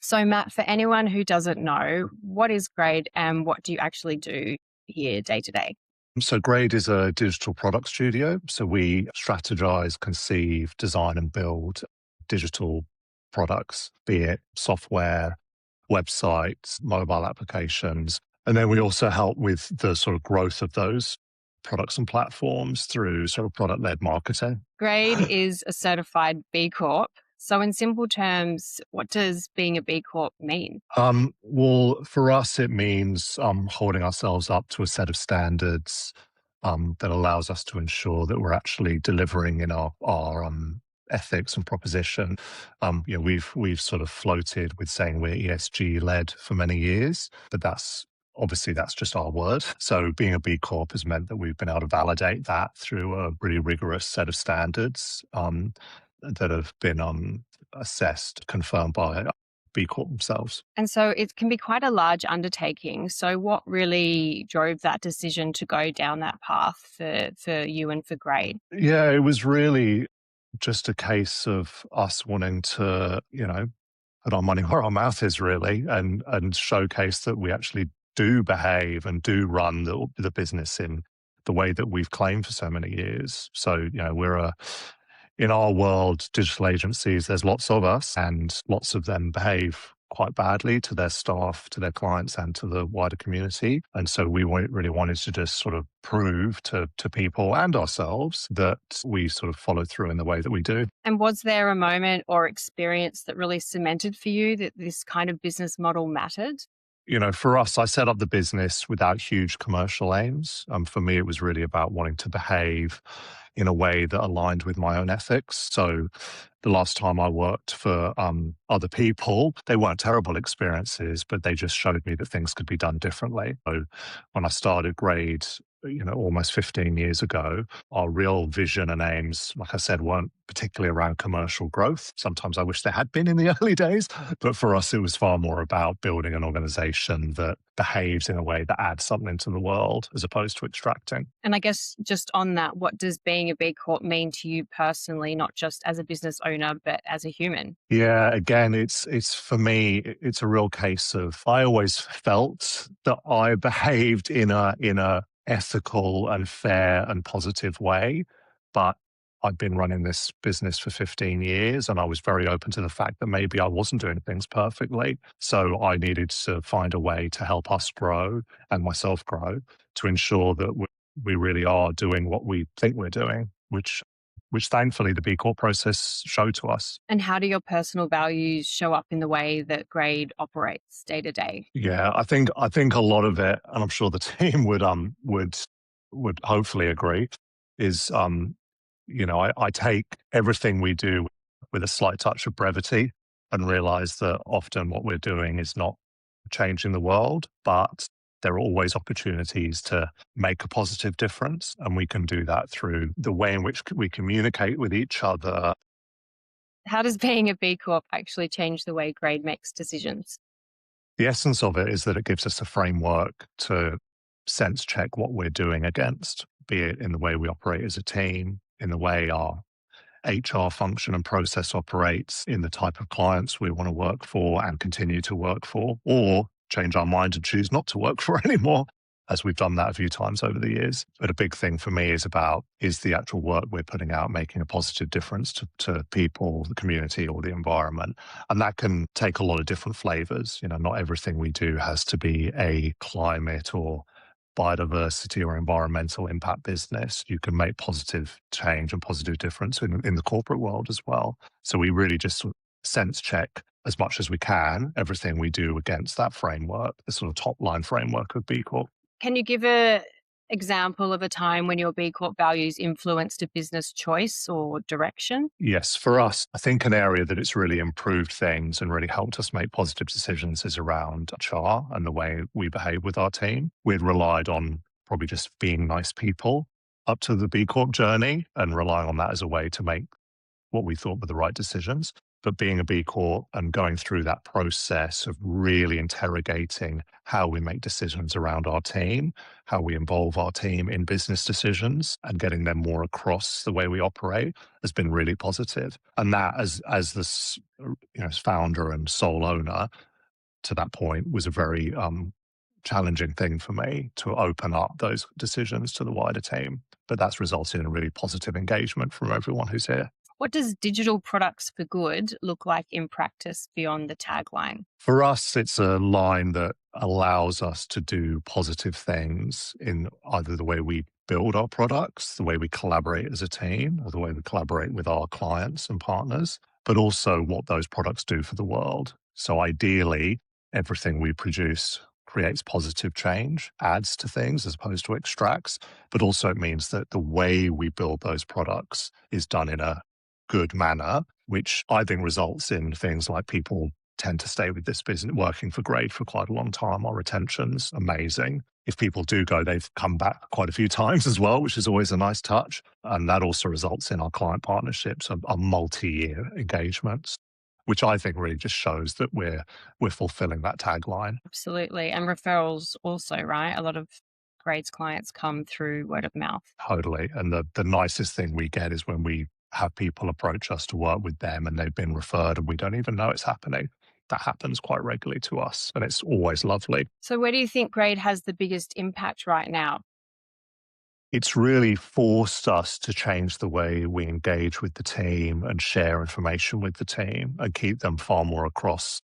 So, Matt, for anyone who doesn't know, what is Grade and what do you actually do here day to day? So Grade is a digital product studio. So we strategize, conceive, design and build digital products, be it software, websites, mobile applications. And then we also help with the sort of growth of those products and platforms through sort of product led marketing. Grade is a certified B Corp. So, in simple terms, what does being a B Corp mean? Well, for us, it means holding ourselves up to a set of standards that allows us to ensure that we're actually delivering in our ethics and proposition. We've sort of floated with saying we're ESG led for many years, but that's just our word. So being a B Corp has meant that we've been able to validate that through a really rigorous set of standards that have been assessed, confirmed by B Corp themselves. And so, it can be quite a large undertaking. So, what really drove that decision to go down that path for you and for Grade? Yeah, it was really just a case of us wanting to, put our money where our mouth is really and showcase that we actually do behave and do run the business in the way that we've claimed for so many years. So, in our world, digital agencies, there's lots of us and lots of them behave quite badly to their staff, to their clients, and to the wider community. And so really wanted to just sort of prove to people and ourselves that we sort of follow through in the way that we do. And was there a moment or experience that really cemented for you that this kind of business model mattered? For us, I set up the business without huge commercial aims. For me, it was really about wanting to behave in a way that aligned with my own ethics. So the last time I worked for other people, they weren't terrible experiences, but they just showed me that things could be done differently. So when I started Grade, almost 15 years ago, our real vision and aims, like I said, weren't particularly around commercial growth. Sometimes I wish they had been in the early days, but for us, it was far more about building an organization that behaves in a way that adds something to the world as opposed to extracting. And I guess just on that, what does being a B Corp mean to you personally, not just as a business owner, but as a human? Yeah, again, it's for me, it's a real case of I always felt that I behaved in a ethical and fair and positive way, but I've been running this business for 15 years and I was very open to the fact that maybe I wasn't doing things perfectly. So I needed to find a way to help us grow and myself grow to ensure that we really are doing what we think we're doing, which thankfully the B Corp process showed to us. And how do your personal values show up in the way that Grade operates day to day? Yeah, I think a lot of it, and I'm sure the team would hopefully agree, is I take everything we do with a slight touch of brevity and realize that often what we're doing is not changing the world, but there are always opportunities to make a positive difference. And we can do that through the way in which we communicate with each other. How does being a B Corp actually change the way Grade makes decisions? The essence of it is that it gives us a framework to sense check what we're doing against, be it in the way we operate as a team, in the way our HR function and process operates, in the type of clients we want to work for and continue to work for, or change our mind and choose not to work for anymore, as we've done that a few times over the years. But a big thing for me is the actual work we're putting out making a positive difference to people, the community, or the environment. And that can take a lot of different flavors. Not everything we do has to be a climate or biodiversity or environmental impact business. You can make positive change and positive difference in the corporate world as well. So we really just sense check as much as we can everything we do against that framework, the sort of top line framework of B Corp. Can you give a example of a time when your B Corp values influenced a business choice or direction? Yes, for us, I think an area that it's really improved things and really helped us make positive decisions is around HR and the way we behave with our team. We'd relied on probably just being nice people up to the B Corp journey and relying on that as a way to make what we thought were the right decisions. But being a B Corp and going through that process of really interrogating how we make decisions around our team, how we involve our team in business decisions and getting them more across the way we operate has been really positive. And that as this, as founder and sole owner to that point was a very challenging thing for me to open up those decisions to the wider team. But that's resulted in a really positive engagement from everyone who's here. What does digital products for good look like in practice beyond the tagline? For us, it's a line that allows us to do positive things in either the way we build our products, the way we collaborate as a team, or the way we collaborate with our clients and partners, but also what those products do for the world. So ideally, everything we produce creates positive change, adds to things as opposed to extracts, but also it means that the way we build those products is done in a good manner, which I think results in things like people tend to stay with this business working for Grade for quite a long time. Our retention's amazing. If people do go, they've come back quite a few times as well, which is always a nice touch. And that also results in our client partnerships, are multi-year engagements, which I think really just shows that we're fulfilling that tagline. Absolutely. And referrals also, right? A lot of Grades clients come through word of mouth. Totally. And the nicest thing we get is when we have people approach us to work with them and they've been referred and we don't even know it's happening. That happens quite regularly to us and it's always lovely. So where do you think Grade has the biggest impact right now? It's really forced us to change the way we engage with the team and share information with the team and keep them far more across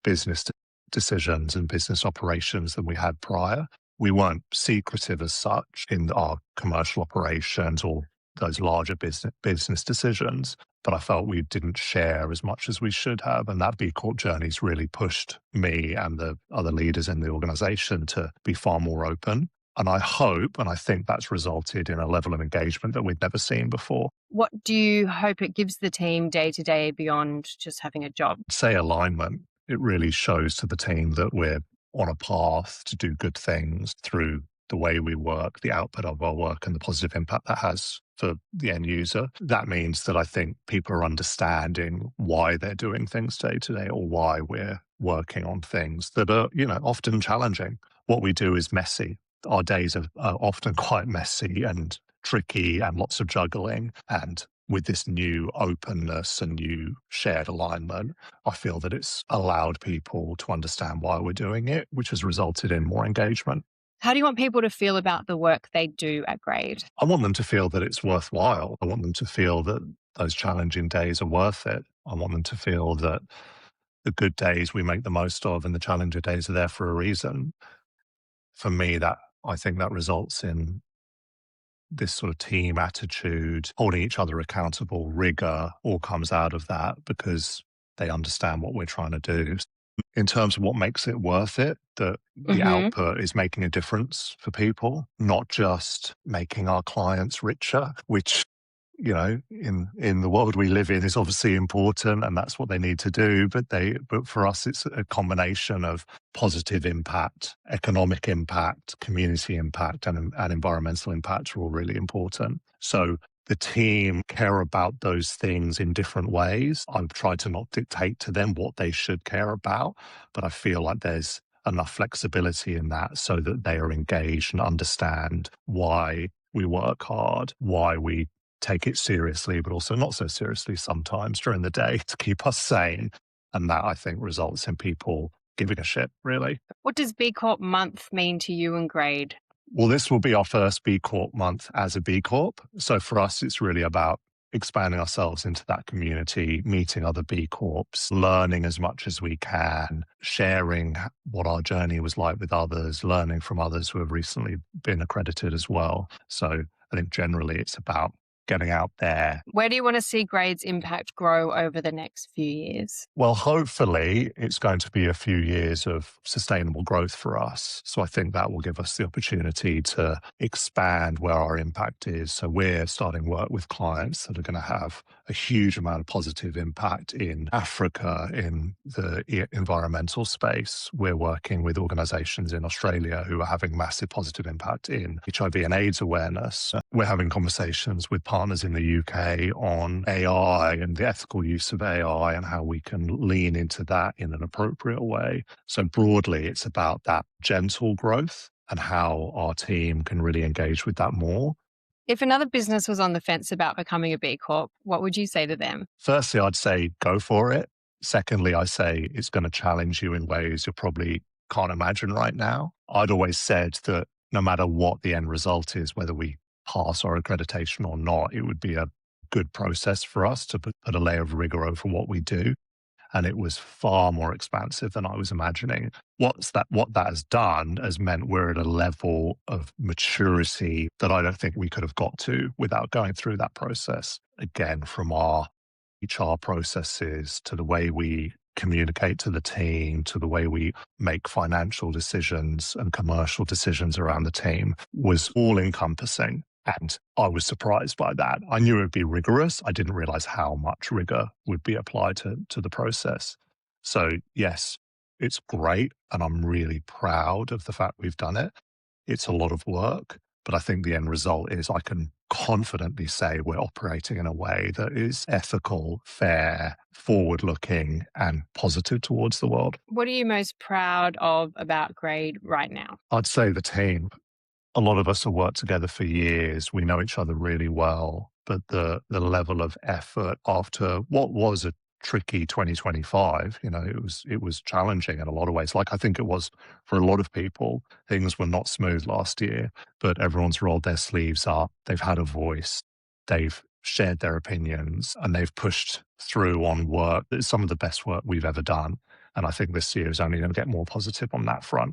business decisions and business operations than we had prior. We weren't secretive as such in our commercial operations or those larger business decisions, but I felt we didn't share as much as we should have. And that B Corp journey's really pushed me and the other leaders in the organization to be far more open. And I hope, and I think that's resulted in a level of engagement that we'd never seen before. What do you hope it gives the team day to day beyond just having a job? Say alignment. It really shows to the team that we're on a path to do good things through the way we work, the output of our work, and the positive impact that has for the end user. That means that I think people are understanding why they're doing things day to day or why we're working on things that are, often challenging. What we do is messy. Our days are often quite messy and tricky and lots of juggling. And with this new openness and new shared alignment, I feel that it's allowed people to understand why we're doing it, which has resulted in more engagement. How do you want people to feel about the work they do at Grade? I want them to feel that it's worthwhile. I want them to feel that those challenging days are worth it. I want them to feel that the good days we make the most of and the challenging days are there for a reason. For me, I think that results in this sort of team attitude, holding each other accountable, rigor, all comes out of that because they understand what we're trying to do. In terms of what makes it worth it, that the output is making a difference for people, not just making our clients richer, which, in the world we live in is obviously important and that's what they need to do. But for us, it's a combination of positive impact, economic impact, community impact, and environmental impact are all really important. So the team care about those things in different ways. I've tried to not dictate to them what they should care about, but I feel like there's enough flexibility in that so that they are engaged and understand why we work hard, why we take it seriously, but also not so seriously sometimes during the day to keep us sane. And that, I think, results in people giving a shit, really. What does B Corp Month mean to you and Grade? Well, this will be our first B Corp month as a B Corp. So for us, it's really about expanding ourselves into that community, meeting other B Corps, learning as much as we can, sharing what our journey was like with others, learning from others who have recently been accredited as well. So I think generally it's about getting out there. Where do you want to see Grade's impact grow over the next few years? Well, hopefully it's going to be a few years of sustainable growth for us. So I think that will give us the opportunity to expand where our impact is. So we're starting work with clients that are going to have a huge amount of positive impact in Africa, in the environmental space. We're working with organizations in Australia who are having massive positive impact in HIV and AIDS awareness. We're having conversations with partners in the UK on AI and the ethical use of AI and how we can lean into that in an appropriate way. So broadly, it's about that gentle growth and how our team can really engage with that more. If another business was on the fence about becoming a B Corp, what would you say to them? Firstly, I'd say go for it. Secondly, I say it's going to challenge you in ways you probably can't imagine right now. I'd always said that no matter what the end result is, whether we pass our accreditation or not, it would be a good process for us to put a layer of rigor over what we do. And it was far more expansive than I was imagining. What that has done has meant we're at a level of maturity that I don't think we could have got to without going through that process. Again, from our HR processes to the way we communicate to the team, to the way we make financial decisions and commercial decisions around the team was all encompassing. And I was surprised by that. I knew it would be rigorous. I didn't realize how much rigor would be applied to the process. So, yes, it's great. And I'm really proud of the fact we've done it. It's a lot of work, but I think the end result is I can confidently say we're operating in a way that is ethical, fair, forward looking, and positive towards the world. What are you most proud of about Grade right now? I'd say the team. A lot of us have worked together for years. We know each other really well, but the level of effort after what was a tricky 2025, it was challenging in a lot of ways. Like I think it was for a lot of people. Things were not smooth last year, but everyone's rolled their sleeves up. They've had a voice. They've shared their opinions and they've pushed through on work. It's some of the best work we've ever done. And I think this year is only going to get more positive on that front.